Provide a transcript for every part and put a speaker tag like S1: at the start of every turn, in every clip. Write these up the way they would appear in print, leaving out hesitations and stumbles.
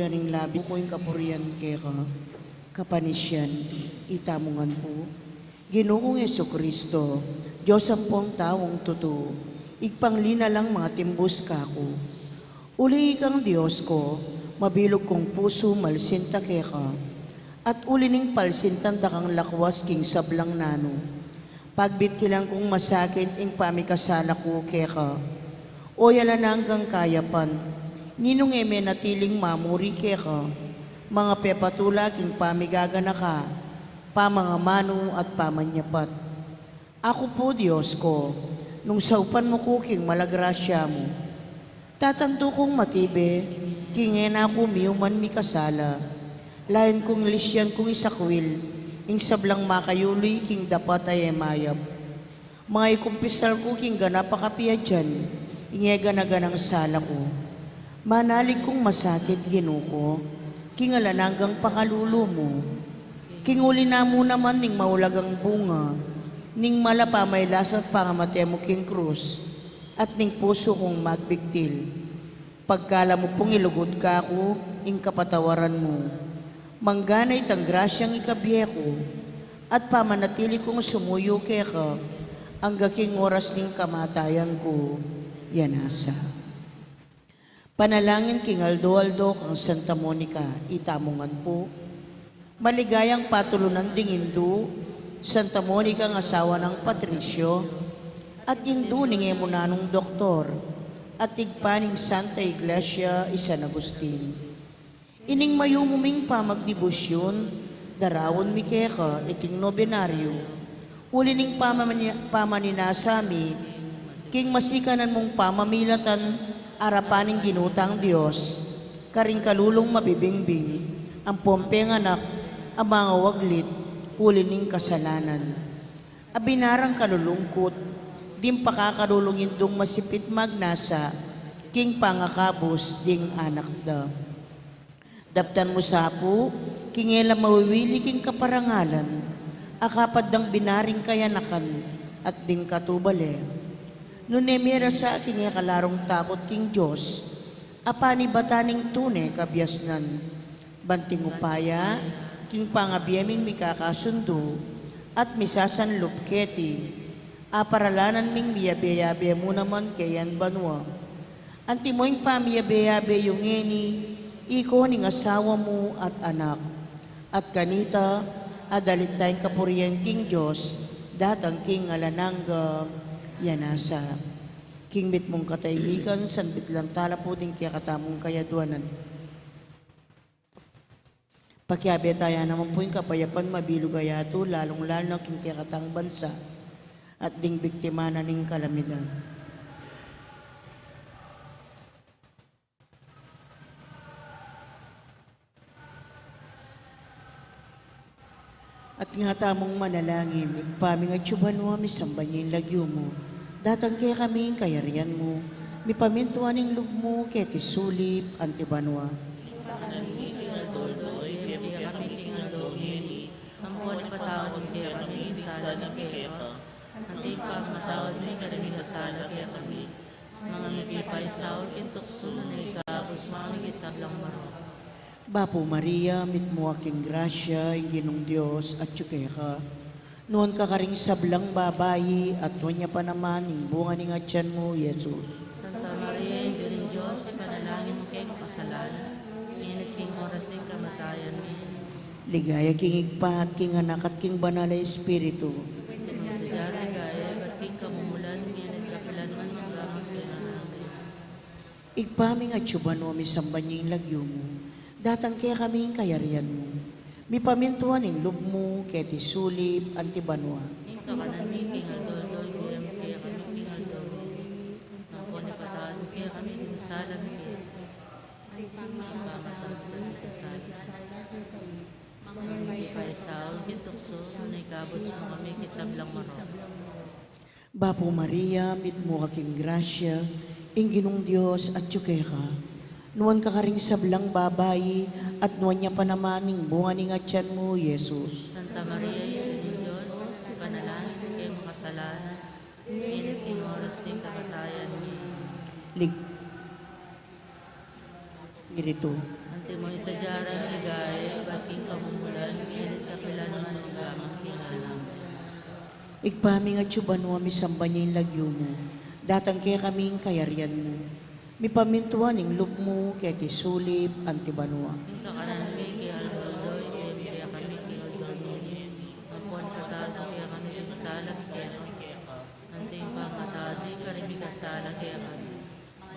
S1: Yaring labi ko yung kapurian kaya kapanisyan, itamungan po. Ginoong Jesucristo, Diyos ang pong tawong totoo, igpanglina lang mga timbus kako. Uli kang Diyos ko, mabilog kong puso malsinta keka, at uli ning palsintan dakang lakwas king sablang nano. Pagbit kilang kong masakit ing pamikasala ko keka, o yala na hanggang kayapan, ninong eme natiling mamuri keka, mga pepatula king pamigagana ka, pamangamano at pamanyapat. Ako po Diyos ko, nung saupan mo ko king malagrasya mo, tatanto kong matibe, kingen ako miyuman mi kasala, layan kong lisyan kong isakwil, ing sablang makayuloy king dapat ay emayab. Mga ikumpisal ko king ganapakapiya dyan, ingega na ganang sala ko. Manalig kong masakit ginuko, king alananggang pakalulo mo. King uli na mo naman ning maulagang bunga, ning malapa may lasat pangamate mo king krus, at ning puso kong magbigtil. Pagkala mo pong ilugod ka ako, ing kapatawaran mo. Mangganay tang grasyang ikabiye ko, at pamanatili kong sumuyo keka, ang gaking oras ning kamatayan ko, yanasa. Panalangin king Aldo kang Santa Monica, itamungan po. Maligayang patulunan ding Hindu, Santa Monica ang asawa ng Patricio, at Hindu ning emunanong doktor, at tigpaning Santa Iglesia San Agustin. Ining mayumuming pamagdibusyon, darawon mi keka iting nobenaryo, uli ning pamaninasami, king masikanan mong pamamilatan, arapaning ginutang Diyos, karing kalulong mabibingbing, ang pompeng anak, ang mga waglit, uli ning kasalanan. Abinarang kalulungkot, dim pakakalulungin dong masipit magnasa, king pangakabos ding anak da. Daptan mo sapo, kingela mawiwili king kaparangalan, akapad dang binaring kayanakan, at ding katubale. Nunemera sa aking kalarong takot king Diyos, apani bataning tune kabyasnan, banting upaya, king pangabiyaming mikakasundo, at misasan lupketi, aparalanan ming miyabe-yabe mo naman kayan banwa. Antimoing pamiyabe-yabe yung ngeni, iko ning asawa mo at anak, at kanita, adalit tayong kapuriyan king Diyos, datang king alanangga, yanasa. King mit mong kataymikan, sanbit lang tala po din kaya katamong kayaduanan. Pakiabe tayo naman po yung kapayapan mabilog ayato, lalong-lalo na king kaya katang bansa, at ding biktima na ning kalamidad. At nga tamong manalangin, igpaming at syuban mo, misambanyin lagyo mo. Datang kaya kaming kayarian mo, mipamintuan ng loob mo, kaya tisulip, antibanwa.
S2: Ang buwan patawad kaya kami, sana kaya ka. Ang pagmatawad ni karaming kasala kaya kami. Mga nagipay sa kintukso na ikabos mga isablang maro.
S1: Bapo Maria, mit mo aking grasya, inginong Diyos at tsukeka. Noon ka karing sablang babayi, at noon niya pa naman, yung bunga ni atyan mo, Jesus.
S2: Santa Maria, Ina ng Diyos, panalangin mo kayo kasalanan. Init king oras ng kamatayan mo.
S1: Ligaya king igpa at king anak at king banal na Espiritu.
S2: Siya ligaya, at king kamumulan, init kapilan man ng lamang kailangan.
S1: Igpaming at syuban mo, misambanyin lagyo mo. Datang kaya kaming kayarian mo. Mipamintuan ng loob mo, kaya tisulip, antibanwa.
S2: Ikaw ka namin, king Adoloy, kaya kami king Adoloy. Ang buwan patawad kaya kami, kasala mo kaya. Ang pamatawad kami kasala. Mga nagipay sa kintukso na ikabos mo kami kisablang maro.
S1: Bapo Maria, mit mo aking grasya, inginong Diyos at tsukeka. Nuwan ka karing sablang babayi, at nuwan niya pa naman ng bunga ni atyan mo, Jesus.
S2: Santa Maria, Ina ng Diyos, panalangin mo kayo makasalanan. Init king oras ng kamatayan mo.
S1: Girito.
S2: Antimoy sa jarang ligaya, baking kamumulan, init kapilan man ang gamang kinanang.
S1: Igpaming at yubanwa mi samba niya yung lagyo mo. Datang kaya kaming kayarian mo. Mi pamintuan ng lup mo kaya ti sulip antibanwa.
S2: Yung kakanan mi, kaya alwaldoy, kaya kami kinulungan. Ang puwan katado, kaya kami kasalas, kaya kami. Ante yung pangatado, kaya kami kasalas, kaya kami.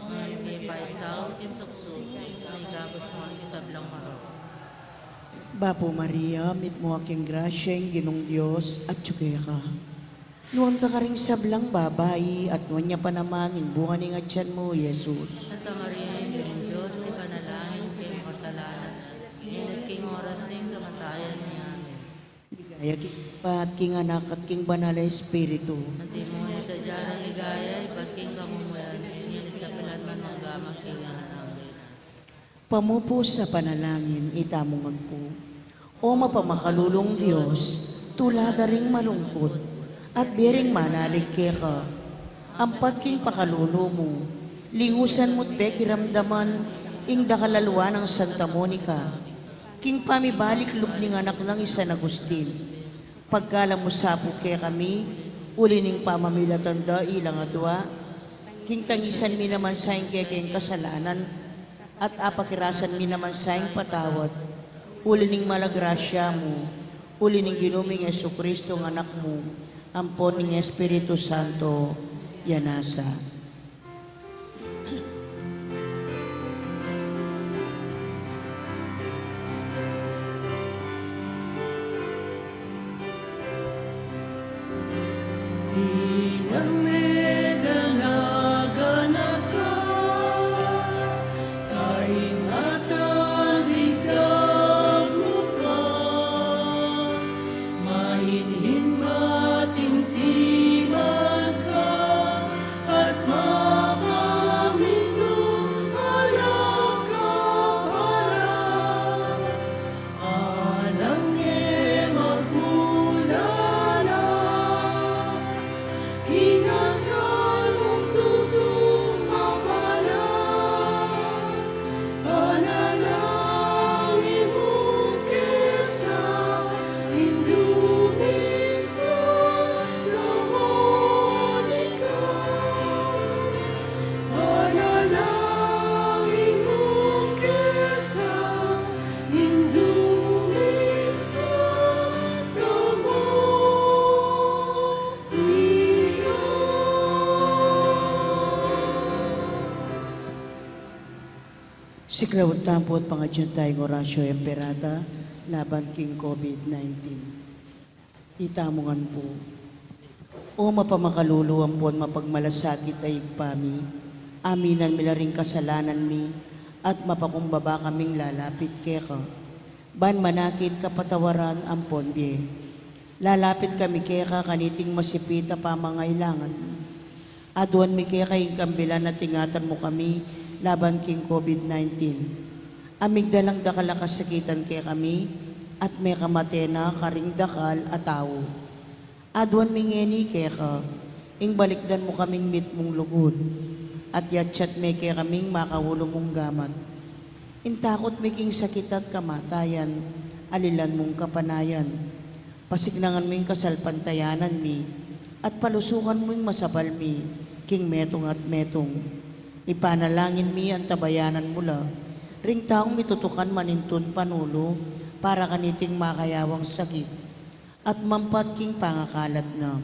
S2: Ngayon kaya paisaw, tintukso, na igabos mo ang isablang maro.
S1: Bapo Maria, mit mo aking grasya yung ginong Diyos at tsukaya ka. Nuwan ka karing sablang babae at nuwan niya pa naman yung bunga ng atyan mo, Jesus.
S2: Santa Maria, yung Diyos, ipanalangin kayo makasalanan. Inat king oras na yung kamatayan niya. Amen.
S1: Ligaya pa at king anak at king banal na Espiritu.
S2: Antimonyo sa jarang ligaya, iba't king kamumulan, init kapilan man ang gamang kinanang.
S1: Pamupos sa panalangin, itamongan po. O mapamakalulong Diyos, tulada ring malungkot, at biring manalig ka. Ampat king pakalulo mo, lingusan mo't bekiramdaman, ing dakalalwa ng Santa Monica, king pamibalik lubning anak ng San Agustin. Pagkala mo sapo kaya kami, uli ning pamamilatanda ilang adwa, king tangisan mi naman sa kayang kasalanan, at apakirasan mi naman sa patawad, uli ning malagrasya mo, uli ning ginuming Jesucristo ng anak mo, ampon ng Espiritu Santo, yanasa. Sikrawat tampo at pangadyan tayong orasyo emperada laban king COVID-19. Itamongan po. O mapamakaluluan po at mapagmalasakit ay igpami, aminan mila ring kasalanan mi, at mapakumbaba kaming lalapit keka. Ban manakit kapatawaran ampon biye. Lalapit kami keka kaniting masipita pamangailangan. Aduan mi keka yung kambilan na tingatan mo kami, laban king COVID-19. Amigdalang dakal kasakitan kaya kami, at may kamatena karing dakal at tao. Adwan mingeni kaya ka, ing balikdan mo kaming mit mong lugod, at yatsyat may kaya kaming makawulong mong gamat. Intakot may king sakit at kamatayan, alilan mong kapanayan. Pasignangan mo yung kasalpantayanan mi, at palusukan mo yung masabal mi, king metong at metong. Ipanalangin mi ang tabayanan mula, ring taong mitutukan manintun panulo, para kaniting makayawang sakit, at mampat king pangakalat na.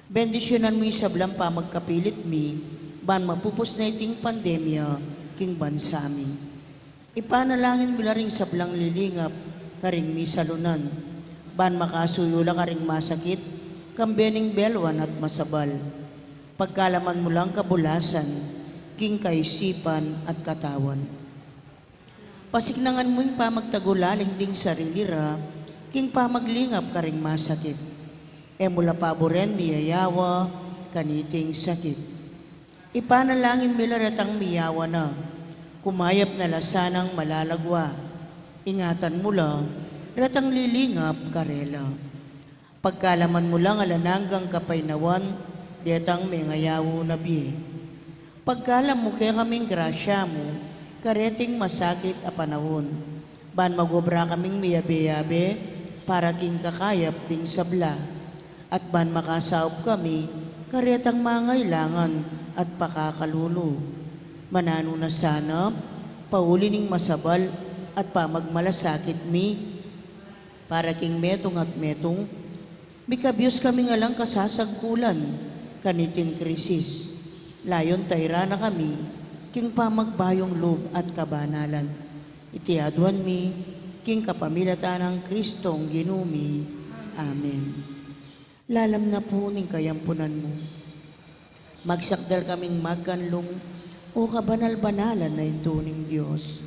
S1: Bendisyonan mo yung sablang pamagkapilit mi, ban mapupos na iting pandemya, king bansa mi. Ipanalangin mo la ring sablang lilingap, karing mi salunan, ban makasuyula karing masakit, kambening belwan at masabal. Pagkalaman mo lang kabulasan, king kaisipan at katawan. Pasignangan mo yung pamagtagulaling ding sarili ra, king pamaglingap karing masakit. E mula paboren miyayawa, kaniting sakit. Ipanalangin mila ratang miyawa na, kumayap na lasanang malalagwa. Ingatan mo lang, ratang lilingap karela. Pagkalaman mo lang alananggang kapaynawan, detang may ngayawo na biye. Pagkalam mo kaya kaming grasya mo, kareting masakit a panahon. ban magobra kaming miyabe-yabe, para king kakayap ting sabla, at ban makasaop kami, karetang mangailangan at pakakalulu. Manano na sana, pauli ning masabal at pamagmalasakit mi, para king metong at metong, mikabyos kami nga lang kasasagkulan, kaniting krisis. Layon tayra na kami, king pamagbayong loob at kabanalan. Itiaduan mi, king kapamilatan ng Kristong ginumi. Amen. Lalam na po ning kayampunan mo. Magsakdal kaming magkanlong o kabanal-banalan na intuning Diyos.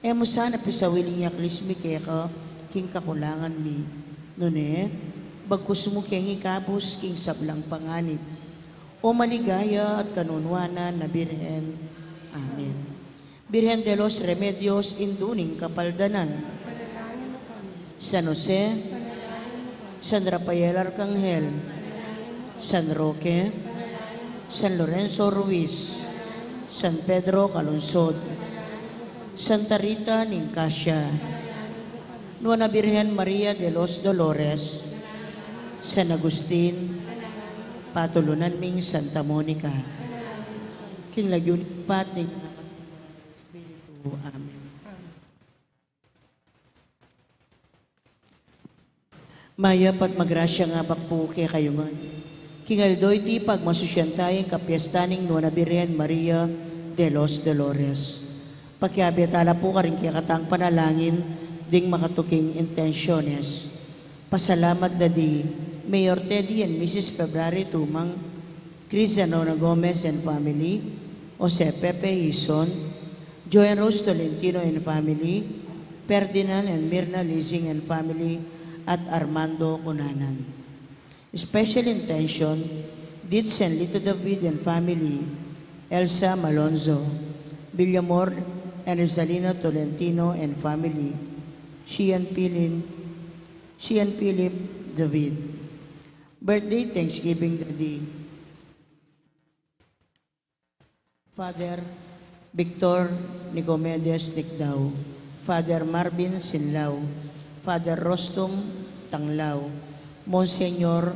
S1: Emo sana pisawiling niya krismi keka, king kakulangan mi. Nune, bagkus mo king ikabos king sablang panganib. O maligaya at kanunwanan na Birhen. Amen. Birhen de los Remedios, induning kapaldanan. San Jose, San Rafael Arcangel, San Roque, San Lorenzo Ruiz, San Pedro Calungsod, Santa Rita Nicasia, Nueva Birhen Maria de los Dolores, San Agustin, patulunan ming Santa Monica, king lagyunik patik, Espiritu. Amen. Maya pat magrasya nga bakpo kay kayo nga. Kingaldoy ti pagmasusyantayang kapiestaning Nueva Birhen Maria de los Dolores. Pagkiabitala po ka rin kaya katang panalangin ding makatuking intensyones. Pasalamat na di Mayor Teddy and Mrs. February Tumang, Cristiano Gomez and family, Jose Pepe Hison, Joy and Rose Tolentino and family, Ferdinand and Mirna Lizing and family, at Armando Cunanan. Special intention, Ditz and Lito David and family, Elsa Malonzo, Villamor and Rizalina Tolentino and family, Shian Philip David. Birthday, Thanksgiving Day. Father Victor Nicomedes Nicdao, Father Marvin Sinlao, Father Rostum Tanglao, Monsignor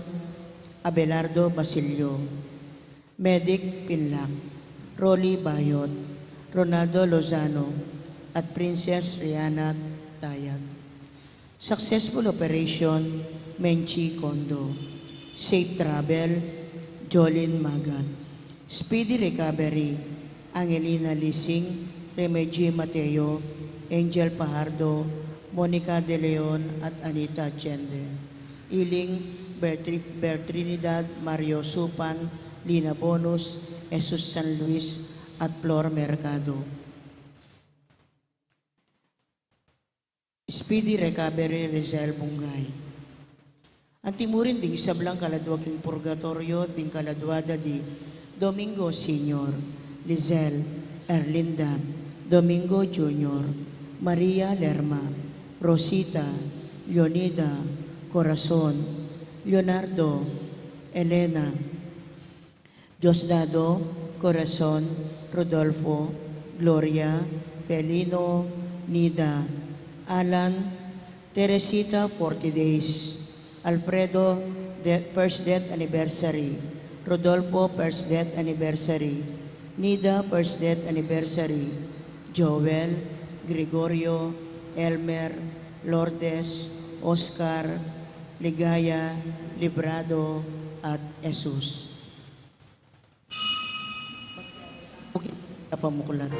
S1: Abelardo Basilio, Medic Pinlac, Rolly Bayot, Ronaldo Lozano, at Princess Rihanna Tayag. Successful operation, Menchi Kondo. Safe travel, Jolin Magat. Speedy recovery, Angelina Lising, Remedy Mateo, Angel Pajardo, Monica De Leon at Anita Chende. Iling Bertrinidad, Mario Supan, Lina Bonus, Jesus San Luis at Flor Mercado. Speedy recovery, Rizal Bungay. Antimurin ding sablang kaladwaking purgatorio ding kaladwada di Domingo Senior, Lizelle, Erlinda, Domingo Junior, Maria Lerma, Rosita, Leonida, Corazon, Leonardo, Elena, Diosdado, Corazon, Rodolfo, Gloria, Felino, Nida, Alan, Teresita 40 days, Alfredo, first death anniversary, Rodolfo, first death anniversary, Nida, first death anniversary, Joel, Gregorio, Elmer, Lourdes, Oscar, Ligaya, Librado, at Jesus. Okay, kapamukulan.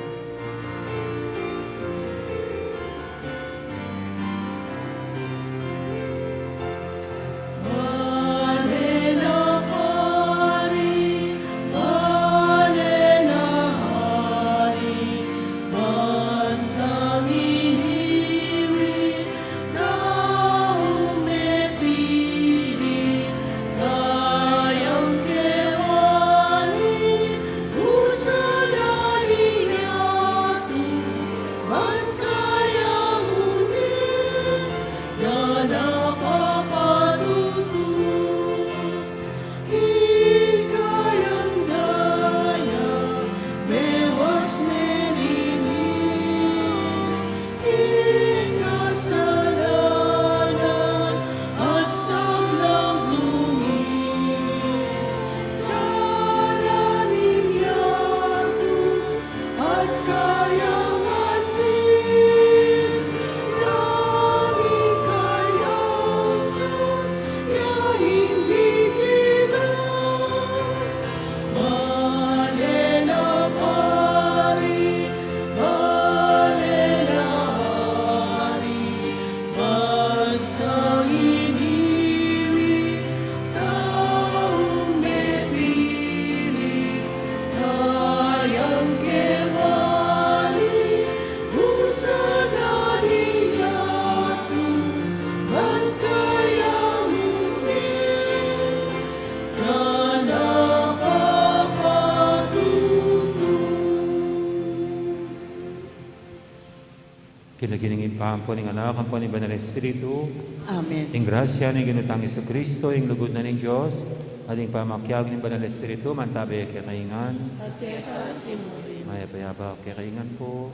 S3: Nagining ipampo ng anak, ang po ni Banal Espiritu,
S1: Amen.
S3: ing grasya ni ginutang Iso Kristo, ing lugod na ng Diyos, at ing pamakyag ng Banal Espiritu, mantabi kay kaingan.
S2: At kaya ka, timurin.
S3: Maya payaba kay kaingan po.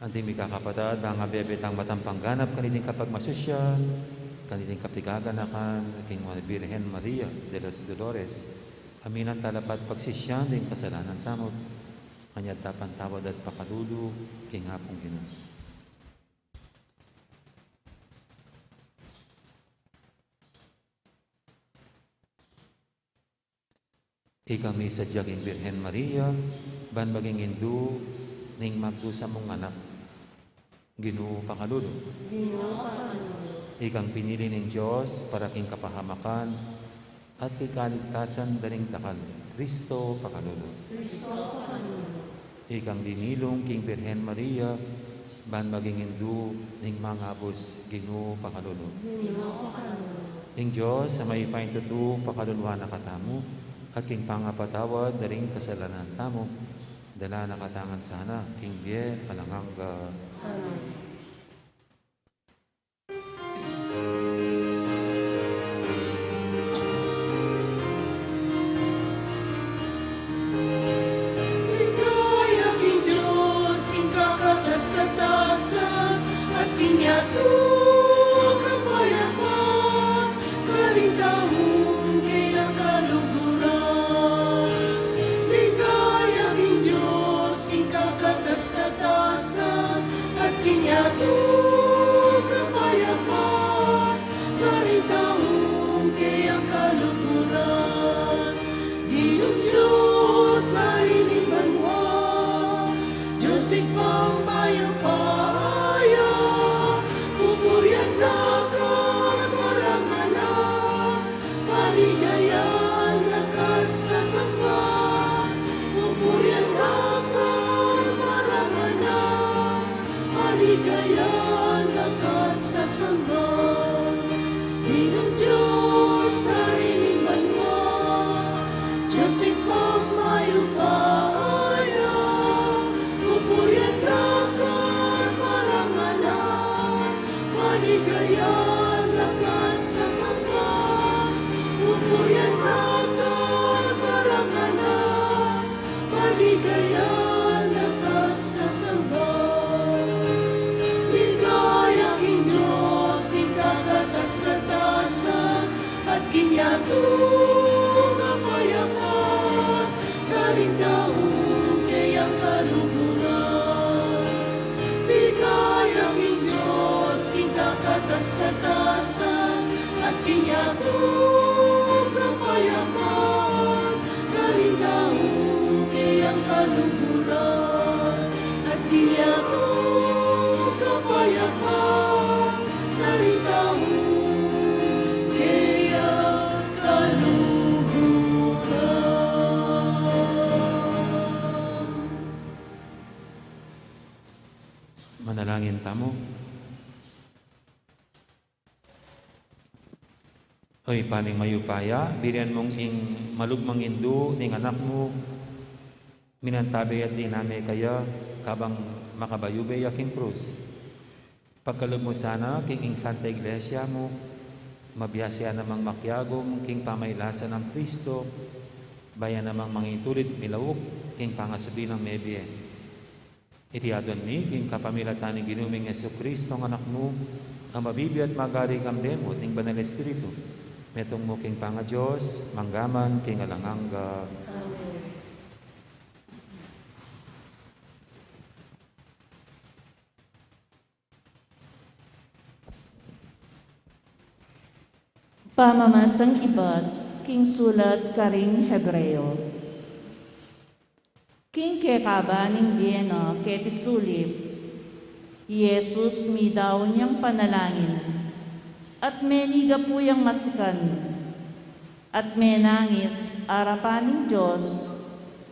S3: Anting mi kakapatad, mga bebetang matampang ganap, kaniting kapag masusyan, kaniting kapigaganakan, king mga Birhen Maria de los Dolores. Aminan talapat pagsisyan, ding kasalanan tamot. Kanyat tapan tawad at pakadudu, king hapong Ginoo. Ikami sa Diyaging Birhen Maria, ban maging Hindu, ning magdusa mong anak, Ginoo pakadudu. Ikang pinili ng Diyos para king kapahamakan at ikaligtasan daning takal, Kristo pakadudu. Ikang dinilong king Birhen Maria, ban maging Hindu, ning mangabos, Ginoo pakadudu. Ing Diyos sa may paintutu pakadulwa na katamu, at king pangapatawad daring kasalanan tamo, dala nakatangan sana, king biye alanganga.
S4: Ligaya king Diyos, king kakatas-katasan, at kinyato kapayapan, karintahon kaya kaluguran. Ligaya king Diyos, king kakatas-katasan, at kinyato kapayapan, karintahon kaya kaluguran. Ginong Diyos sa inimbanwa, Diyos ikpang mayapaya, pupuryan dakan marangalan, paligayan dakat sa sampan, pupuryan dakan marangalan, paligayan dakat sa sampan. Ginong Diyos sa inimbanwa, Diyos ikpang mayupaya, pupuryan dakan marangalan, paligayan dakan sa sampan, pupuryan dakan marangalan, paligayan dakat sa sampan. Ligaya king Diyos, king kakatas-katasan, at kinyato kapayapan, karintahon kayang kaluguran. Ligaya king Diyos, king kakatas-katasan, at kinyato kapayapan, karintahon kayang kaluguran. At kinyato kapayapan, karintahon kayang kaluguran.
S3: Manalangin tamo. Oy, paning mayupaya, birian mong ing malugmang Hindu, ning anak mo, minantabi at dinami kaya, kabang makabayube yaking krus. Pagkalog mo sana, king ing Santa Iglesia mo, mabiyasya namang makyagom, king pamaylasan ng Kristo, bayan namang mangitulit milawok, king pangasubi ng mebye. Itiadon mi, king kapamilatan ng ginuming Yesu Kristo, ang anak mo, ang mabibi at magaling ang demo, ting Banal Espiritu. Metong mo king panga Diyos, manggaman, king alanganga.
S2: Pamamasang ibat, king sulat karing Hebreo. King kekabaning Biena ketisulip, Yesus mi daw niyang panalangin, at meniga po yang masikan, at menangis arapaning Diyos,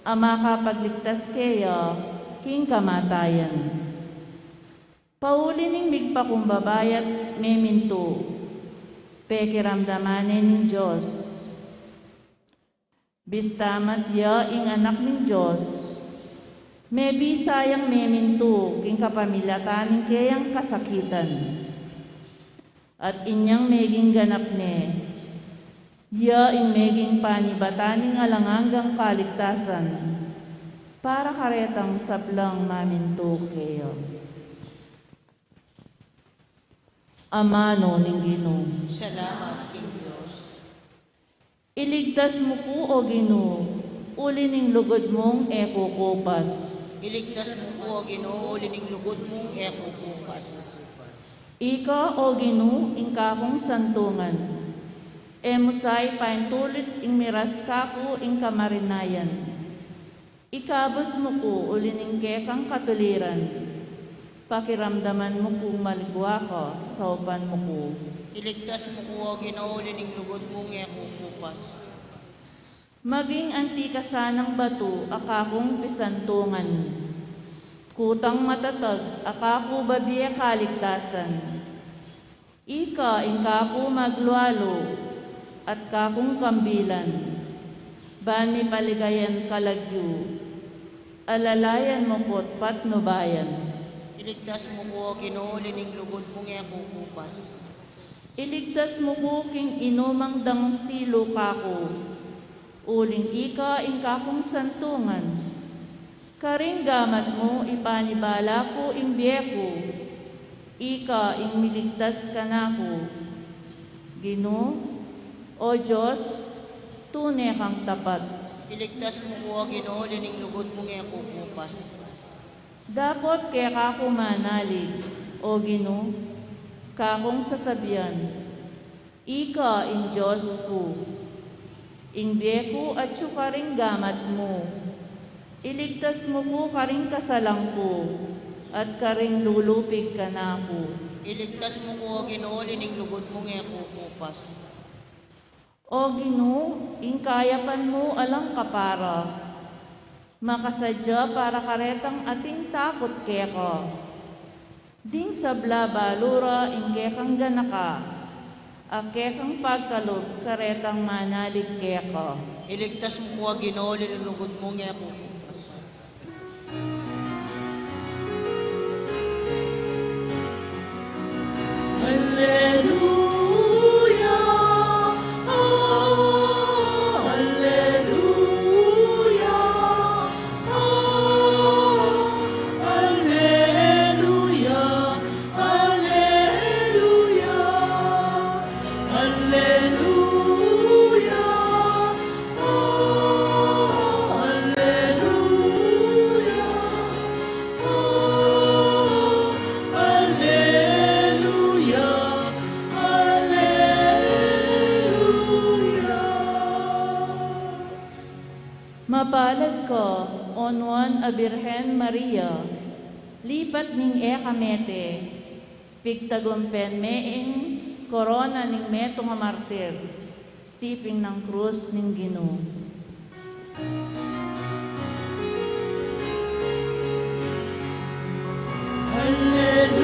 S2: ang makapagligtas kaya king kamatayan. Paulining migpakumbabayat meminto, pekiramdamanin ng Diyos. Bistamat ya ing anak ng Diyos, May bisayang meminto king kapamilya taning kayang kasakitan. At inyang meging ganap ne, ya ing meging panibataning alanganggang kaligtasan, para karetang sablang maminto kayo. Amano ning Ginoo,
S1: Salamat, King Diyos.
S2: iligtas mo po o Ginoo, uli ning lugod mong ekukupas.
S1: Iligtas mo po, Ginoo, lining lugod mong ekukupas.
S2: Ika o Ginoo, ingkakong santungan, emusay paintulit ing miras kako ing kamarinayan. Ikabos mo ko ulining kekang katuliran, pakiramdaman mo kung maligwa ka sa upan mo ko.
S1: Iligtas mo po, Ginoo, lining lugod mong ekukupas.
S2: Maging antikasanang bato, akakong pisantungan. Kutang matatag, akako babiya kaligtasan. Ika, ingkako maglualo, at kakong kambilan. Bani paligayan kalagyo, alalayan mo ko't patnubayan.
S1: Iligtas mo po, Ginoo, lining lugod mong ekukupas.
S2: Iligtas mo ko king inumang dang silo kako, uling ika ingkakong santungan. Karing gamat mo ipanibala ko ing biyeko, ika ing miligtas ka na ko. Ginoo, o Diyos, tunay kang tapat.
S1: Iligtas mo po, Ginoo, lining lugod mong ekukupas.
S2: Dapat kaya kako manalig, o Ginoo, kakong sasabihan, ika ing Diyos ko, ing biyeko at karing gamat mo. Iligtas mo ko karing kasalang ko, at karing lulupig ka na ko.
S1: Iligtas mo po, Ginoo, lining lugod mong ekukupas.
S2: O Ginoo, ing kayapan mo alang kapara, makasadya para karetang ating takot keka. Ding sabla balura ing kekang ganaka, akekang pagkalog karetang manalig keka.
S1: Iligtas mo po, Ginoo, lining lugod mong ekukupas.
S4: Alleluia, oh, alleluia, oh, alleluia, alleluia, alleluia, oh, alleluia, oh, alleluia.
S2: Mapalad ka, Onwan a Birhen Maria, lipat ning ekamete, pigtagumpen meing korona ning meto nga martir, siping ng krus ning Ginoo.
S4: Alleluia,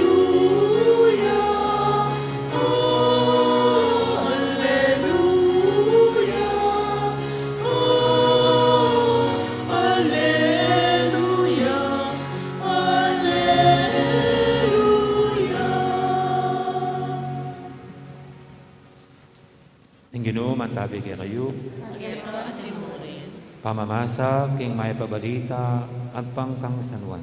S4: oh, alleluia, oh, alleluia, alleluia.
S3: Ang Ginoo mantabi kay kayo. Pamamasa king may pabalita at pangkangsanwan.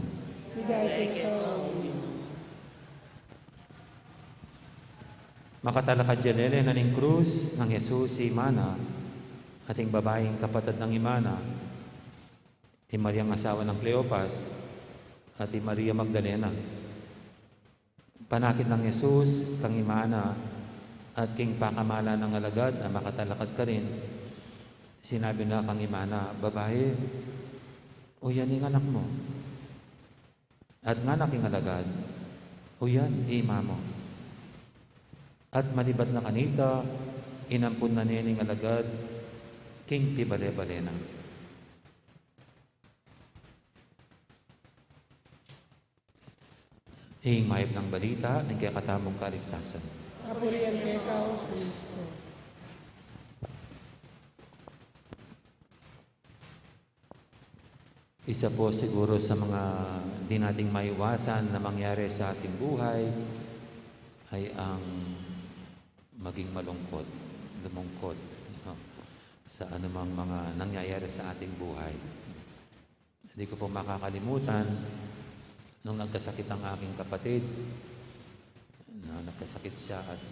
S3: Makatalakad janele na ning krus ng Jesus si Imana, ating babaeng kapatid ng Imana, ti Maria ang asawa ng Cleopas, at ti Maria Magdalena. Panakit ng Jesus kang Imana at king pakamala ng alagad na makatalakad ka rin, sinabi na kang Imana, babae, o yan ang anak mo. At nga naking alagad, o yan, ima mo. At malibat na kanita, inampun na nining alagad, king pibale-bale na. Ing mayap ng balita, ng kaya katamong kaligtasan.
S5: Kapurihan kay Ikaw, Kristo.
S3: Isa po siguro sa mga di nating maiwasan na mangyari sa ating buhay ay ang maging lumungkot no, sa anumang mga nangyayari sa ating buhay. Hindi ko po makakalimutan nung nagkasakit ang aking kapatid, na nagkasakit siya at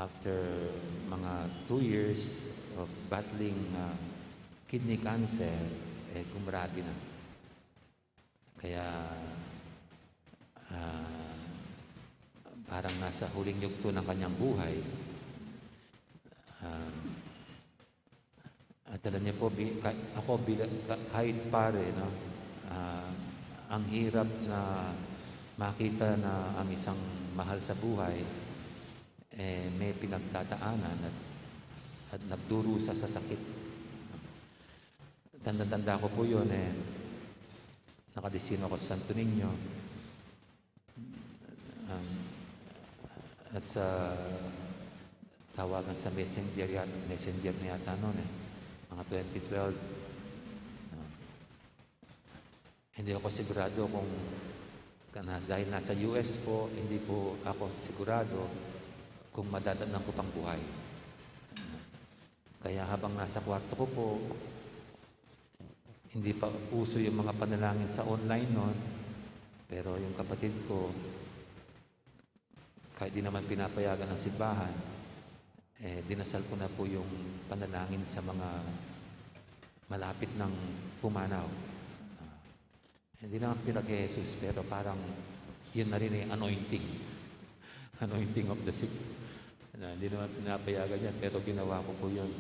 S3: after mga 2 years of battling kidney cancer, gumrabe na. Kaya parang nasa huling yugto ng kanyang buhay. At alam niyo po, ako kahit pare, no, ang hirap na makita na ang isang mahal sa buhay may pinagdadaanan at nagdurusa sa sakit. Tanda-tanda ko po yun, nakadesino ako sa Santo Niño. At sa tawagan sa messenger na yata noon, mga 2012. Hindi ako sigurado kung dahil nasa US po, hindi po ako sigurado kung madadatnan ko pang buhay. Kaya habang nasa kwarto ko po, hindi pa uso yung mga panalangin sa online noon, pero yung kapatid ko, kahit di naman pinapayagan ng simbahan, dinasal ko na po yung panalangin sa mga malapit ng pumanaw. Hindi naman pinag-Jesus, pero parang yun na rin yung anointing. Anointing of the sick. Hindi naman pinapayagan yan, pero ginawa ko po yun.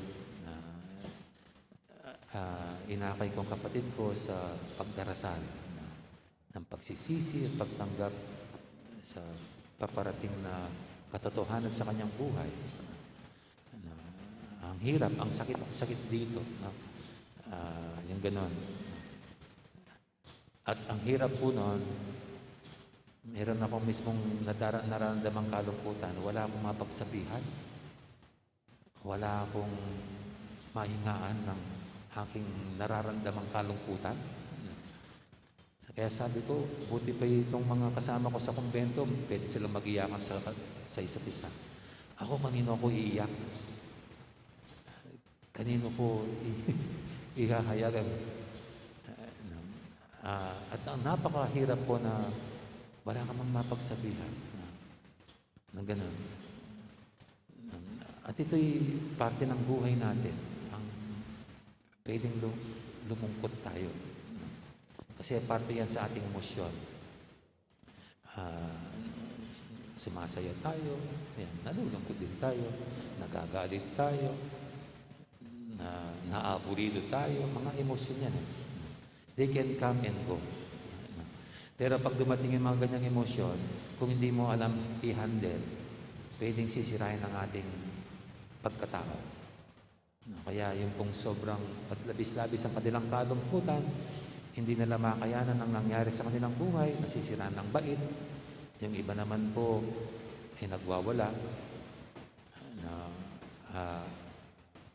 S3: Inakay ko ang kapatid ko sa pagdarasal ng pagsisisi at pagtanggap sa paparating na katotohanan sa kanyang buhay. Ang hirap, ang sakit dito. Yung ganon. At ang hirap po noon, meron ako mismong nararamdamang kalungkutan. Wala akong mapagsabihan. Wala akong mahingaan ng aking nararamdamang kalungkutan. Kaya sabi ko, buti pa itong mga kasama ko sa kumbento, pwede silang mag-iyakan sa isa't isa. Ako, kanino ako iiyak? Kanino ko ihahayagan? At ang napakahirap po na wala ka mang mapagsabihan na gano'n. At ito'y parte ng buhay natin. Pwedeng lumungkot tayo. Kasi parte yan sa ating emosyon. Sumasaya tayo, nalulungkot din tayo, nagagalit tayo, naaburido tayo, mga emosyon yan. They can come and go. Pero pag dumating yung mga ganyang emosyon, kung hindi mo alam i-handle, pwedeng sisirain ang ating pagkatao. Kaya yung pong sobrang at labis-labis ang kanilang kalungkutan, hindi nila makayanan ang nangyari sa kanilang buhay, nasisiraan ng bait. Yung iba naman po ay nagwawala.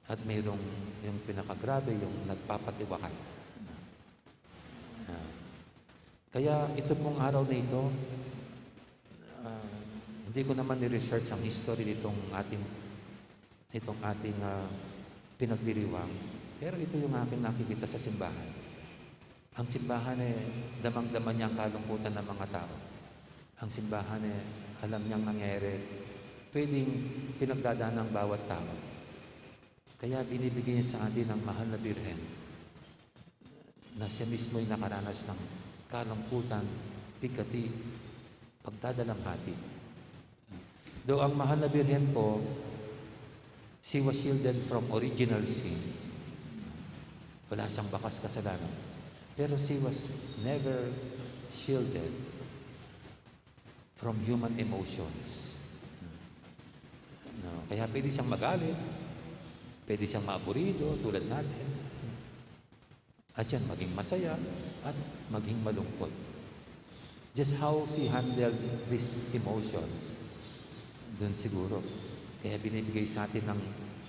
S3: At mayroong yung pinakagrabe, yung nagpapatiwakan. Kaya ito pong araw na ito, hindi ko naman ni-research ang history nitong ating pinagdiriwang. Pero ito yung aking nakikita sa simbahan. Ang simbahan damang-dama niya ang kalungkutan ng mga tao. Ang simbahan alam niyang nangyari. Pwedeng pinagdadaan ng bawat tao. Kaya binibigay niya sa atin ang mahal na Birhen na siya mismo'y nakaranas ng kalungkutan, bigati, pagdadalamhati. Though ang mahal na Birhen po, she was shielded from original sin. Wala siyang bakas kasalanan. Pero she was never shielded from human emotions. Kaya pwede siyang magalit, pwede siyang maaburido tulad natin. At yan, maging masaya at maging malungkot. Just how she handled these emotions, doon siguro. Kaya binibigay sa atin ng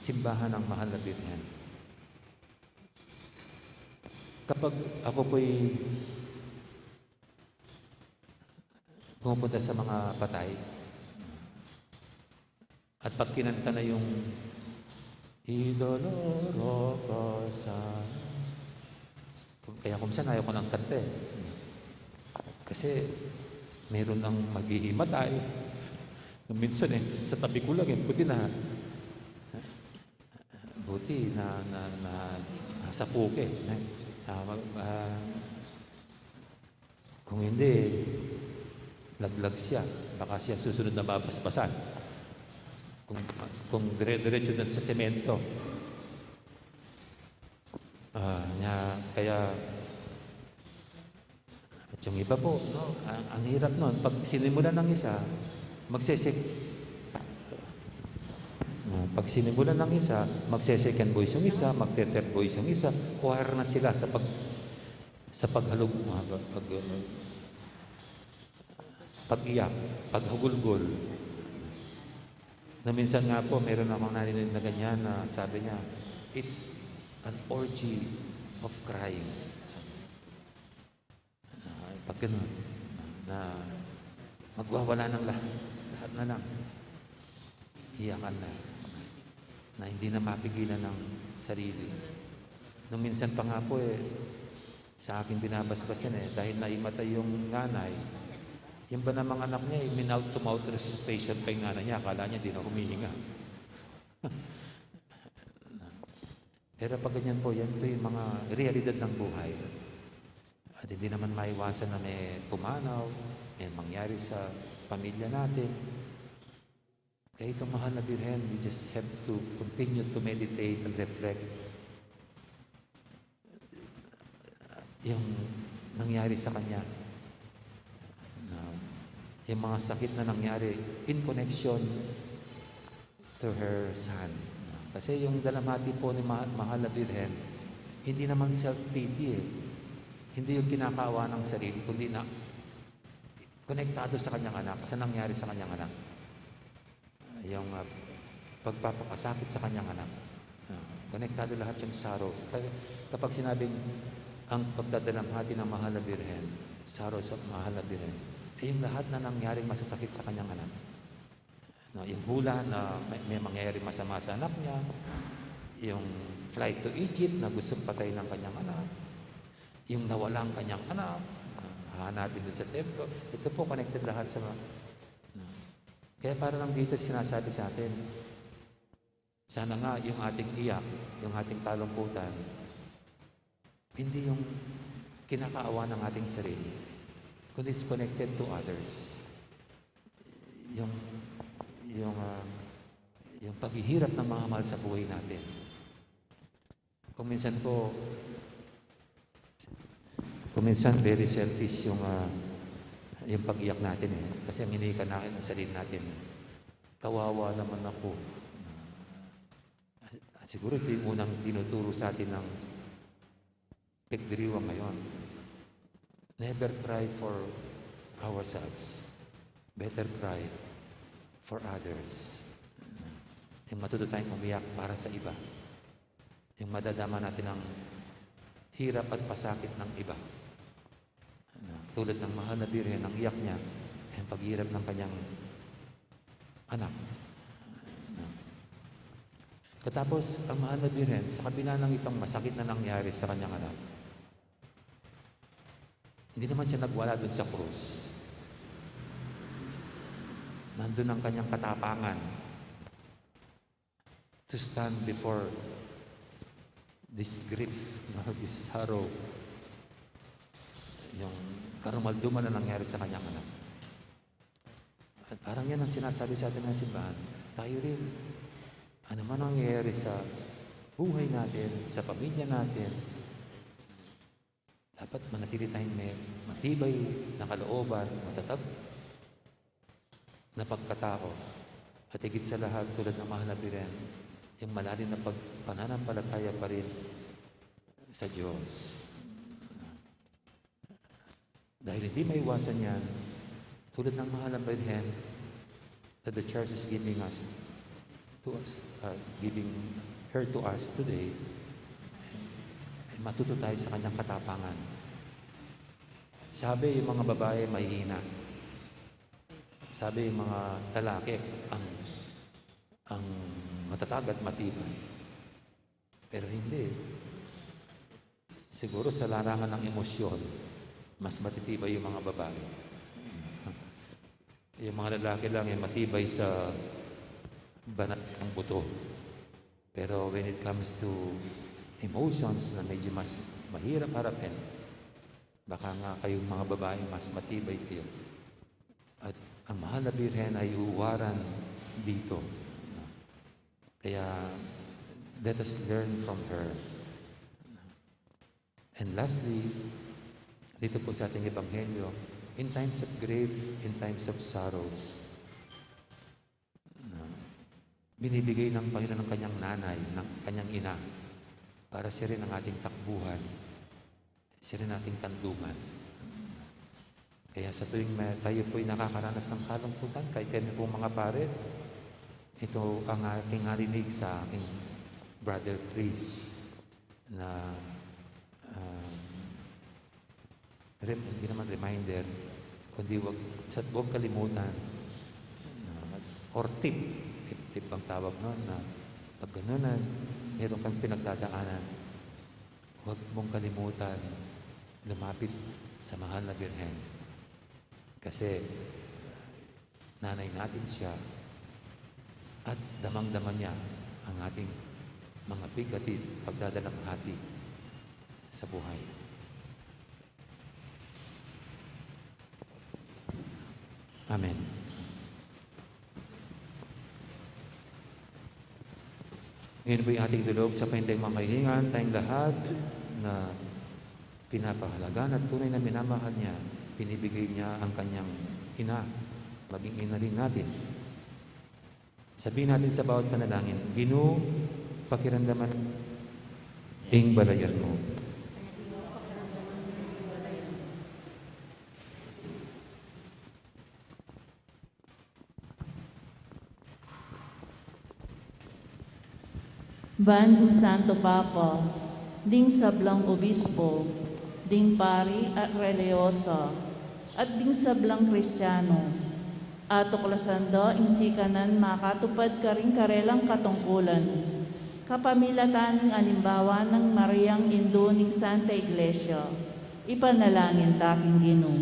S3: simbahan ng mahal na Birhen. kapag ako po'y pumupunta sa mga patay, at pag kinanta na yung idoloro ko sa... Kaya kung saan ayaw ko ng kanta eh. Kasi meron ng maghihimatay. Minsan eh, sa tabi ko lang eh, buti na sa puke. Kung hindi, laglag siya. Baka siya susunod na babasbasan. Kung dire-diretso na sa semento. Kaya at yung iba po, no, ang hirap nun. Pag sinimulan ng isa, pag sinimulan ng isa, magse-second voice yung isa, magte-third voice yung isa, choir na sila sa paghalog, pag-iyak, paghugulgol. Na minsan nga po, meron akong narinig na ganyan na sabi niya, it's an orgy of crying. Pag ganun, na magwawala ng lahat na lang. Iyakan na hindi na mapigilan ng sarili. Nung minsan pa nga po sa akin binabasbasan dahil naimatay yung nanay, yung ba namang anak niya, mouth-to-mouth resuscitation pa yung nanay niya, akala niya di na humihinga. Pero pag ganyan po, yan ito yung mga realidad ng buhay. At hindi naman maiwasan na may pumanaw, may mangyari sa pamilya natin. Kaya itong mahal na Birhen, we just have to continue to meditate and reflect. Yung nangyari sa kanya, yung mga sakit na nangyari in connection to her son. Kasi yung dalamhati po ni Mahal na Birhen, hindi naman self-pity Hindi yung kinakaawa ng sarili, kundi na konektado sa kanyang anak, sa nangyari sa kanyang anak. Yung pagpapakasakit sa kanyang anak. Konektado lahat yung sorrows. Kapag sinabing ang pagdadalamhati ng Mahal na Birhen, sorrows of Mahal na Birhen, yung lahat na nangyaring masasakit sa kanyang anak. Yung hula na may mangyayari masama sa anak niya, yung flight to Egypt na gustong patay ng kanyang anak, yung nawala ang kanyang anak, hahanapin doon sa templo. Ito po, connected lahat sa kaya para lang dito sinasabi sa atin, sana nga yung ating iyak, yung ating kalungkutan, hindi yung kinakaawa ng ating sarili, kundi is connected to others. Yung paghihirap ng mga mahal sa buhay natin. Kung minsan very selfish yung pag-iyak natin Kasi ang iniikan natin ang sarili natin. Kawawa naman ako. Siguro ito yung unang tinuturo sa atin ng pagdiriwang ngayon. Never cry for ourselves. Better cry for others. Yung matuto tayong umiyak para sa iba. Yung madadama natin ang hirap at pasakit ng iba. Tulad ng Mahal na Birhen, ang iyak niya, ang paghirap ng kanyang anak. Katapos, ang Mahal na Birhen, sa kabila ng itong masakit na nangyari sa kanyang anak, hindi naman siya nagwala dun sa krus. Nandun ang kanyang katapangan to stand before this grief, this sorrow, yung karumalduman na nangyari sa kanyang anak. At parang yan ang sinasabi sa atin ng simbahan. Tayo rin, ano man ang nangyayari sa buhay natin, sa pamilya natin, dapat manatili tayong may matibay na kalooban, matatag na pagkatao. At higit sa lahat, tulad ng Mahal na Birhen, yung malalim na pananampalataya pa rin sa Diyos. Dahil hindi maiwasan yan, tulad ng Mahal na Birhen that the Church is giving her to us today, matuto tayo sa kanyang katapangan. Sabi yung mga babae mahihina. Sabi yung mga lalaki ang matatag at matibay. Pero hindi. Siguro sa larangan ng emosyon, mas matitibay yung mga babae. Yung mga lalaki lang yung matibay sa banat ng buto. Pero when it comes to emotions na medyo mas mahirap harapin, baka nga kayong mga babae mas matibay kayo. At ang mahal na Birhen ay uwaran dito. Kaya let us learn from her. And lastly, dito po sa ating Ebanghelyo, in times of grief, in times of sorrows, binibigay ng Panginoon ng kanyang nanay, ng kanyang ina, para siya rin ang ating takbuhan, siya rin ating kandungan. Kaya sa tuwing tayo po'y nakakaranas ng kalungkutan, kahit kami pong mga pare, ito ang aking narinig sa aking brother priest na hindi naman reminder, kundi wag kalimutan or tip ang tawag noon, na pag ganunan, meron kang pinagdadaanan, huwag mong kalimutan lumapit sa mahal na Birhen. Kasi nanay natin siya at damang-dama niya ang ating mga bigatid, pagdadalang hati sa buhay. Amen. Ngayon po yung ating dulog sa paintay mamahilingan, tayong lahat na pinapahalagan at tunay na minamahal niya, pinibigay niya ang kanyang ina, maging ina rin natin. Sabihin natin sa bawat panalangin, Ginoo, pakiramdaman ing balayan mo.
S2: Banding Santo Papa, ding sablang obispo, ding pari at religyosa, at ding sablang kristyano, at tuklasando insikanan makatupad karing karelang katungkulan, kapamilatan ng alimbawa ng Mariang Indo ning Santa Iglesia, ipanalangin taking Ginoo.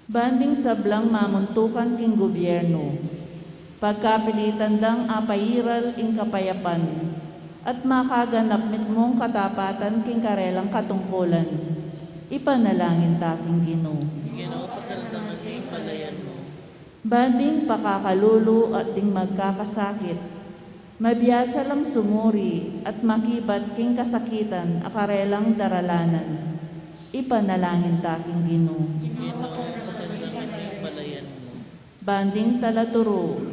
S2: Banding sablang mamuntukan king gobyerno, pagkapilitan dang apairal ing kapayapan, at makaganap mitmong katapatan king karelang katungkulan, ipanalangin taking Ginoo.
S6: Ginoo, pakiramdaman ing palayan mo.
S2: Banding pakakalulu at ding magkakasakit, mabiyasa lang sumuri at makibat king kasakitan akarelang daralanan, ipanalangin taking Ginoo.
S6: Ginoo, pakiramdaman ing palayan mo.
S2: Banding talaturo,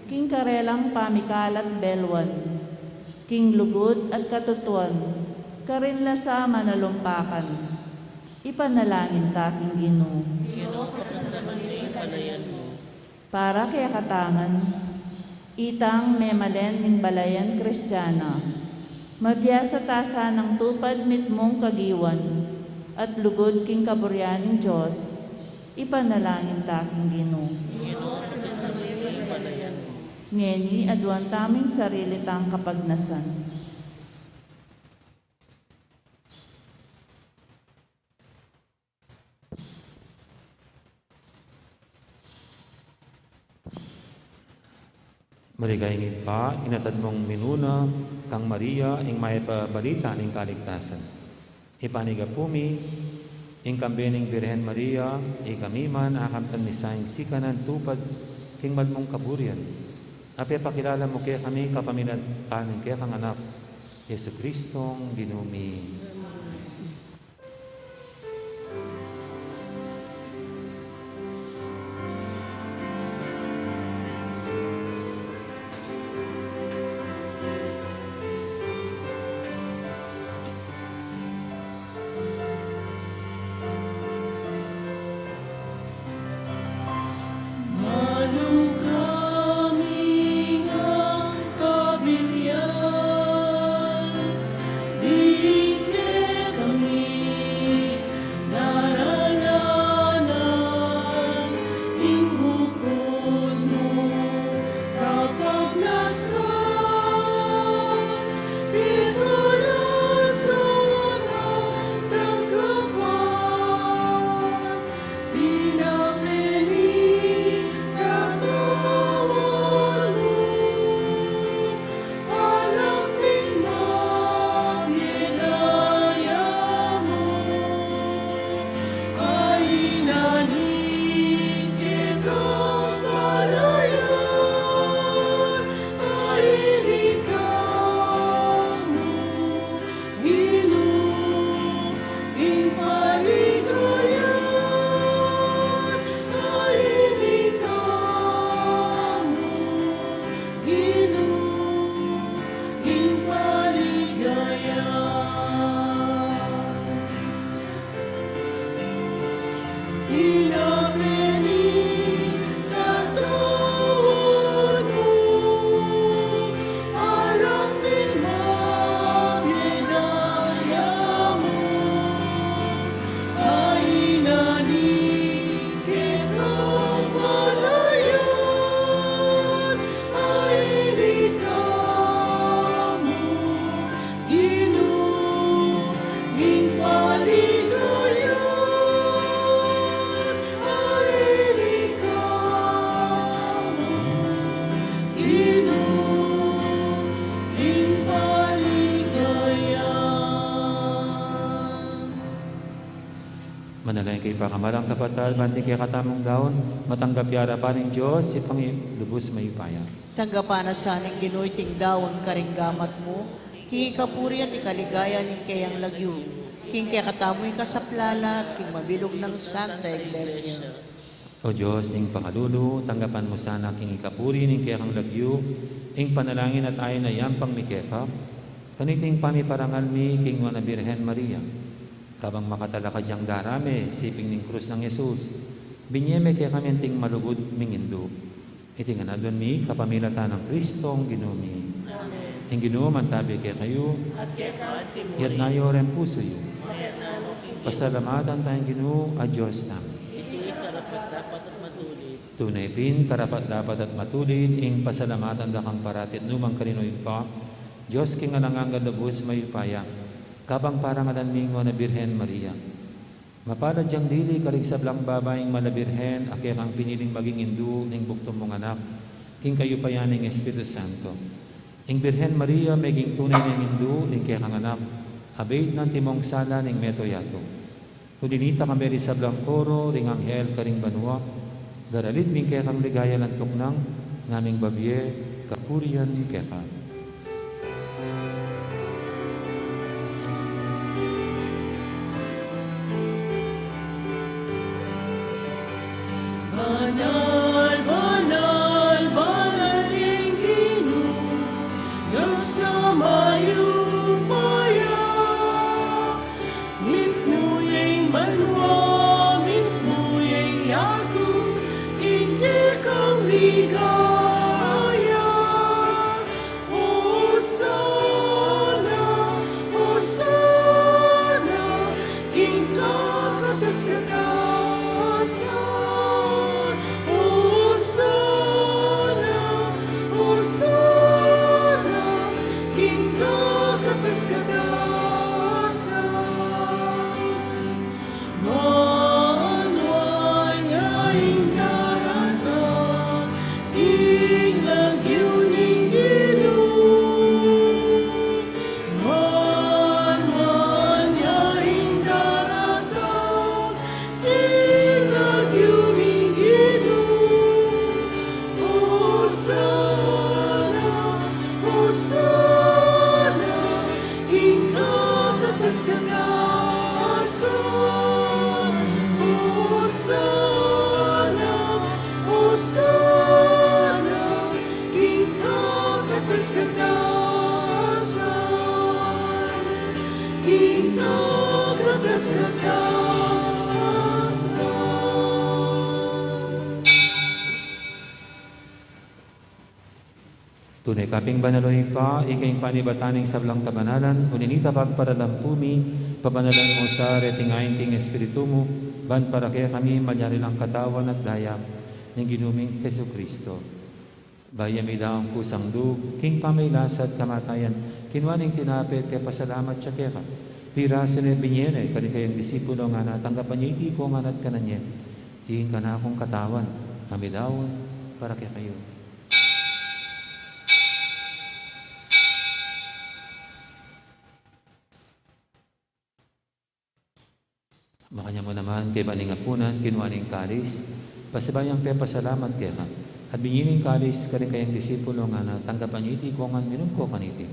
S2: king karelang pamikalat belwan, king lugod at katutuan, karinla sa manalumpakan, ipanalangin taking Ginoo.
S6: Ginoo, pakiramdaman ing palayan mo.
S2: Para kaya katangan, itang memalen ning balayan kristyana, mabiyasa tasa ng tupad mitmong kagiwan, at lugod king kaburyaning Diyos, ipanalangin taking Ginoo.
S6: Ginoo, pakiramdaman ing palayan mo.
S2: Ngeni adwan taming sarili tang kapagnasan.
S3: Maligayang pa, inatad mong minuna, kang Maria, ing may pabalita ning kaligtasan. Ipanigapumi, ing kambening Birhen Maria, ikamiman, akamtan misayang sikanan tupad, king malmong kaburyan. Ape pakilala mo kaya kami kapamilatanin kaya kang anak, Yesu Kristong ginumi.
S4: Malukaming ang kabilyan Inapeni katawan mo, alak din mabiyaya mo, ay nanikit ang palayan, ay rika mo, ginuhing paligayan, ay rika mo, ginuhing paligayan.
S3: Manalangin kay Pakamalang Kapatal, banting kay katamong daon, matanggap yara pa ng Diyos, si Pangilubos mayupaya.
S1: Tanggapana sa aning Ginoy tingdawan karinggamat mo, king ikapuri at ikaligaya ning kayang lagyo, king kaya katamoy kasaplala, at king mabilog ng Santa Iglesia.
S3: O Diyos, ning pangalulu, tanggapan mo sana king ikapuri ning kayang lagyo, ing panalangin at ayon na yampang mikekap, kaniting pamiparangal mi king wana Birhen Maria, kabang makatala ka diyang darame, siping ning krus ng Yesus, binyeme kaya kami ting malugod mingindo. Itingan na doon mi, kapamilatan ng Kristo ang ginumi. Ang ginoo man tabi kaya kayo,
S6: At kaya ka at timuri,
S3: yat na ren puso yo.
S6: kaya nalo king
S3: Pasalamatan tayong ginoo, a Diyos namin.
S6: iti karapat dapat at matulit.
S3: Tunay pin, karapat dapat at matulid, ing pasalamatan da kang paratit numang karinoy pa, Diyos king anangang gadabos mayupaya, kabang parangalan mingo na Birhen Maria. Mapalad diyang dili karigsablang babaeng malabirhen, ake kang piniling maging indu ning buktom mong anak, king kayo pa yan ing Espiritu Santo. Ing Birhen Maria, meging tunay ning indu, ning kaya kang anak, abait ng timong sala ning metoyato. Udinita kang beri sablang koro, ring anghel karing banwa, daralit ming kaya kang ligaya ng tungnang, naming babye, kapurian ni kaya ka.
S4: Banal, banal, banal ing Ginoo, Diyos sa mayupaya. Mitnuyeng banwa, mitnuyeng yato, hindi kang ligaya. Hosana, Hosana, king kakatas kataasan. Hosana, Hosana, king kakatas kataasan. Manway ngayong daratang, king lagyuning Ginoo. Manway ngayong daratang, king lagyuning Ginoo. Hosana, Hosana, king kakatas kataasan. Hosana, Hosana, king kakatas kataasan. King kakatas kataasan.
S3: Tunay kaping banaloy pa, ikaing panibataning sablang kabanalan, uninita pagparalampumi, pabanalan mo sa retingayin king Espiritu mo, ban para kaya kami manyari lang katawan at dayap ng ginuming Keso Kristo. Bayami daw ang kusang dug, king pamailasad kamatayan, kinwaning tinapit kaya pasalamat siya kaya ka. Piraso na binyere, kani kayang disipulo nga natanggapan niya, iti ko nga nat ka na niya. Tingin ka na akong katawan, kami dawon para kaya kayo. Makanya mo naman kay baningapunan, kinwaning kalis, pasibayang kaya pasalamat kaya ka. At binyining kalis, kari kayang disipulo nga na tanggapan niyo, iti ko nga minum ko kaniti.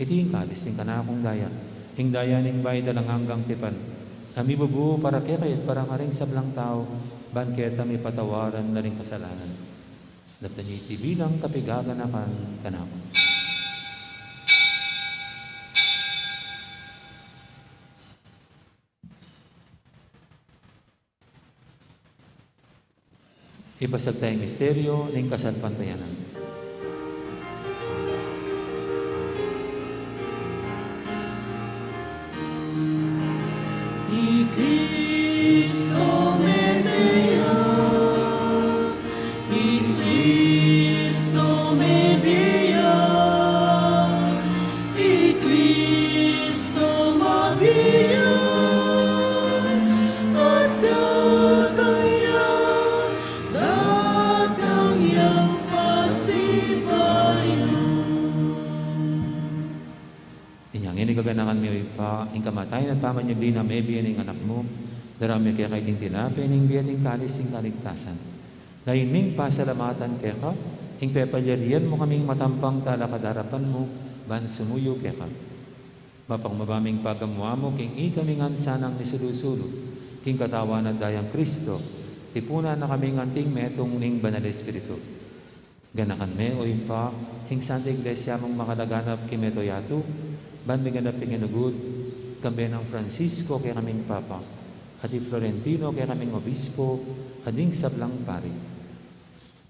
S3: Iti yung kalis, ting kana akong daya. Ting daya ning bay dalang hanggang tipan. Ami bubu para kaya kayo, para ka rin sablang tao, ban kaya tami patawaran na rin kasalanan. Lapta niyo iti bilang kapigaganakan kanako. Ibasag tayong misteryo ng kasalpantayanan.
S4: Y Cristo me dio, y Cristo me dio, y Cristo mabiyo, at dagang yang pasibayo.
S3: Inyang inigaganakan mi pa, ing kamatayan at pamanyagli na may biyan ng anak mo, darami kaya kay ting tinapin, ing biyan ng kalis, ing kaligtasan. Lain ming pasalamatan kaya ka, ing pepalyarian mo kaming matampang talakadarapan mo, ban sumuyo kaya ka. Mapang mabaming pagamuha mo, king ikaming ansanang nisulusulo, king katawan at dayang Kristo, tipuna na kaming anting metong ning banal Espiritu. Ganakan me o pa, ing Santa Iglesia mong makalaganap kimeto yato, ban may ganap pinginugod, kambe ng Francisco kaya kaming Papa, at Florentino kaya kaming Obispo, ading sablang pari.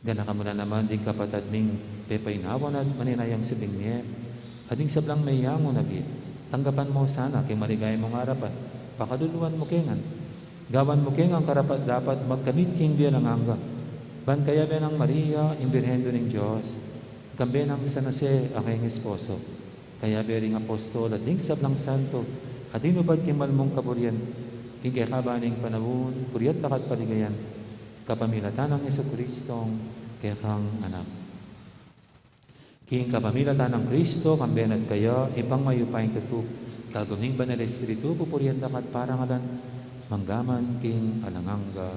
S3: Ganakan mo na naman ding kapatad ming pepainawan at maninayang sabing niya, ading sablang may yango na biya. Tanggapan mo sana kay maligay mong harapan, pakaduluan mo kengan. Gawan mo kengan karapat dapat magkamit king biya ng angga. Ban kaya ba ng Maria, imbirhendo ng Diyos, kambe ng San Jose, aking esposo. Kaya bering apostol at ding sablang santo, at inubad kimal mong kaburian, king kakabaning panahon, kuriat lakat paligayan, kapamilatan ng Jesucristong kekang anak. King kapamilatan ng Kristo, kambenat kaya, ipang mayupaing tutuk, kaguming banal Espiritu, pupuriat lakat parangalan, manggaman king alangangga.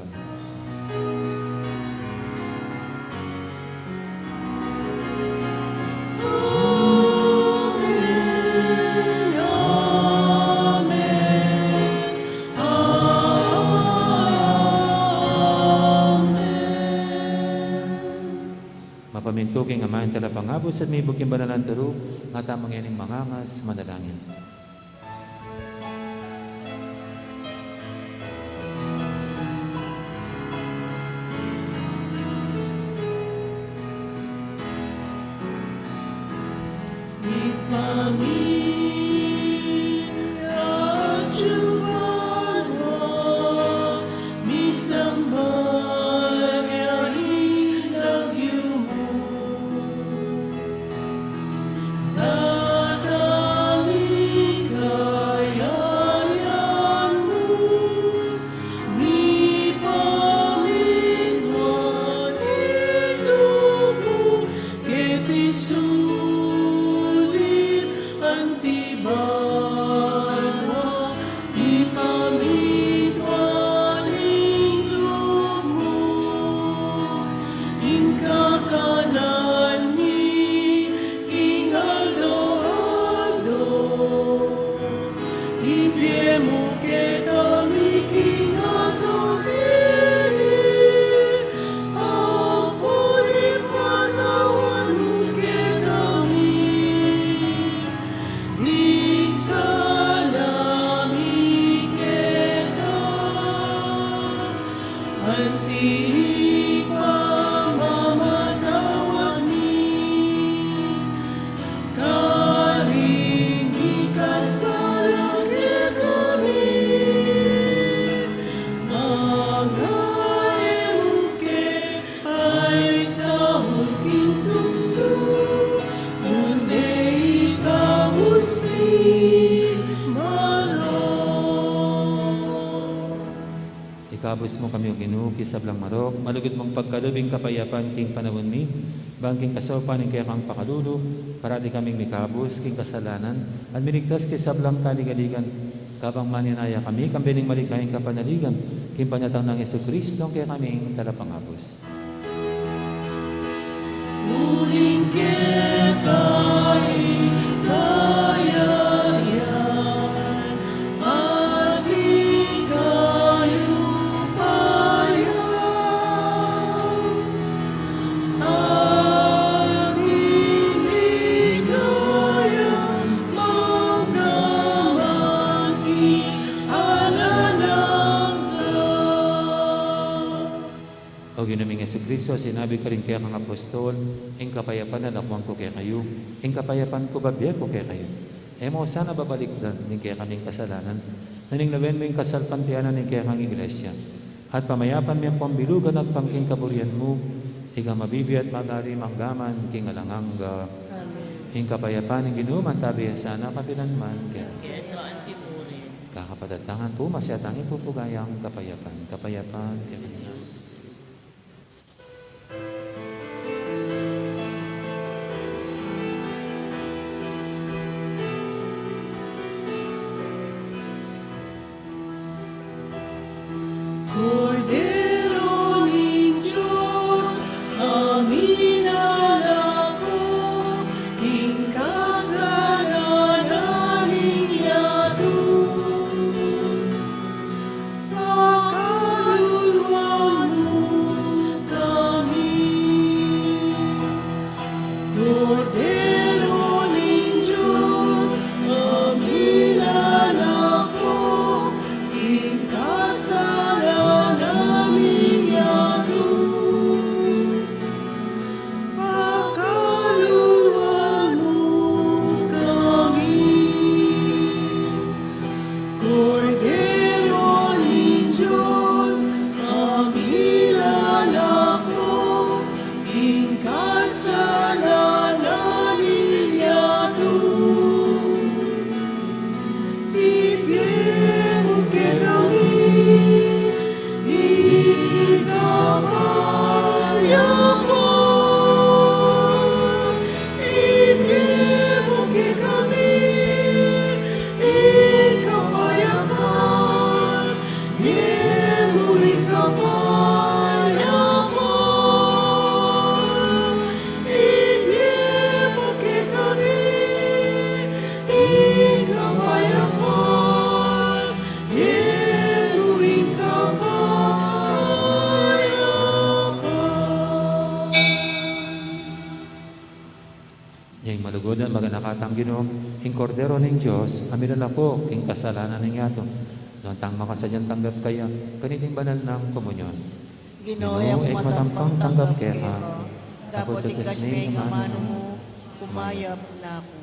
S3: Mapamintuking amayan talapangabos at may buking banalan taro, nga tamang yaning mangangas, manalangin. Ikabos mo kami o Ginoo, kisablang marok, malugod mong pagkalubing kapayapan king panawon mi, bangking kasopan ng kaya kang pakalulo, para di kaming mikabos king kasalanan, at minigtas kisablang kaligaligan, kabang maninaya kami, kambining maligayang kapanaligan, king panyatang ng Jesucristo, kaya kaming talapangabos.
S4: Muling kita'y kayayan, at ikayupayan, aking ligayang magkamangking alanangga.
S3: O ginaming Jesucristo, sinabi ka rin kaya kang apostol, ing kapayapan na nakuha ko kaya kayo, ing kapayapan ko babiya ko kaya kayo. Mo sana babalikdan, ning kaya kaming kasalanan, naning lawen mo yung kasalpantianan ning kaya kang iglesia. At pamayapan mo yung pambilugan at pangking kaburian mo, ika mabibi at magari manggaman, king alanganga. Ing kapayapan ning ginuman tabi sana kapilanman, kaya
S6: Kaya ka antimurin.
S3: kakapadatangan po, masyatangin po pugayang kapayapan. Kapayapan, kaya
S4: Cordero ng Diyos, ang inalako, king kasalanan inyatun. Pakaluluwa mo kami. Cordero ng Diyos, ang inalako, king kasalanan inyatun. Pakaluluwa mo kami. Cordero ng Diyos, ang ilalako, king kasalanan inyatun. Ibigay mo kay kami, ikapayapan. Ibigay mo kay kami, ikapayapan. Ibigay mo ikapayapan. Ibigay mo kay kami, ikapayapan. Ibigay mo ikapayapan.
S3: yung malugod at maganakatang Ginoo, ing kordero ng Diyos, amin na po, king kasalanan ng yato. Doon tang makasadyan tanggap kaya, kaniting banal ng komunyon.
S1: Ginoong
S3: Ginoo,
S1: matampang tanggap
S3: kaya
S1: kero,
S3: Tapos
S1: dapat ikas may
S3: nga
S1: ngamano mo, kumayap na ako.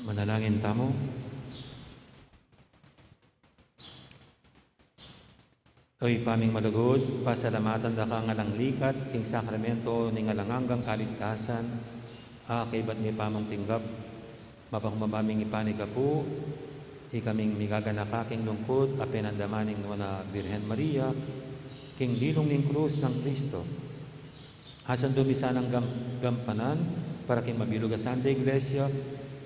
S3: Manalangin tamo. Oy paming malugod, pasalamatan da ka ngalang likat, king sakramento ni ngalanganggang kaligtasan, kay ba't ni pamong tinggap, mapangmamaming ipanig ka po, ikaming migaganakaking lungkot, apenandamaning na Birhen Maria, king dilong ning krus ng Kristo. Asan dumisa ng gampanan, para king mabilog a Santa Iglesia,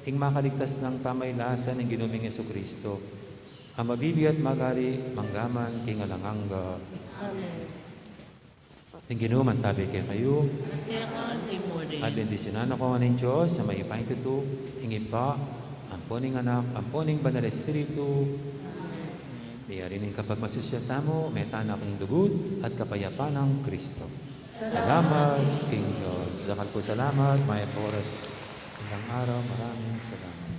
S3: ing makaligtas ng pamaylasan ng ginuming Jesucristo. Ang mabibi at magari, manggaman, king alanganga.
S5: Amen.
S3: Ing ginuman tabi kay kayo,
S6: Kaya ka, Timo rin.
S3: at bendisyonan ako ng Diyos sa may ipain tuto, ing ipa, amponing anak, amponing banal espiritu. Diyarin ning kapag masusyata mo, may tanak ng dugot at kapayapaan ng Kristo. Salamat, King Diyos. Dakal po salamat, may oras. Ilang araw, maraming salamat.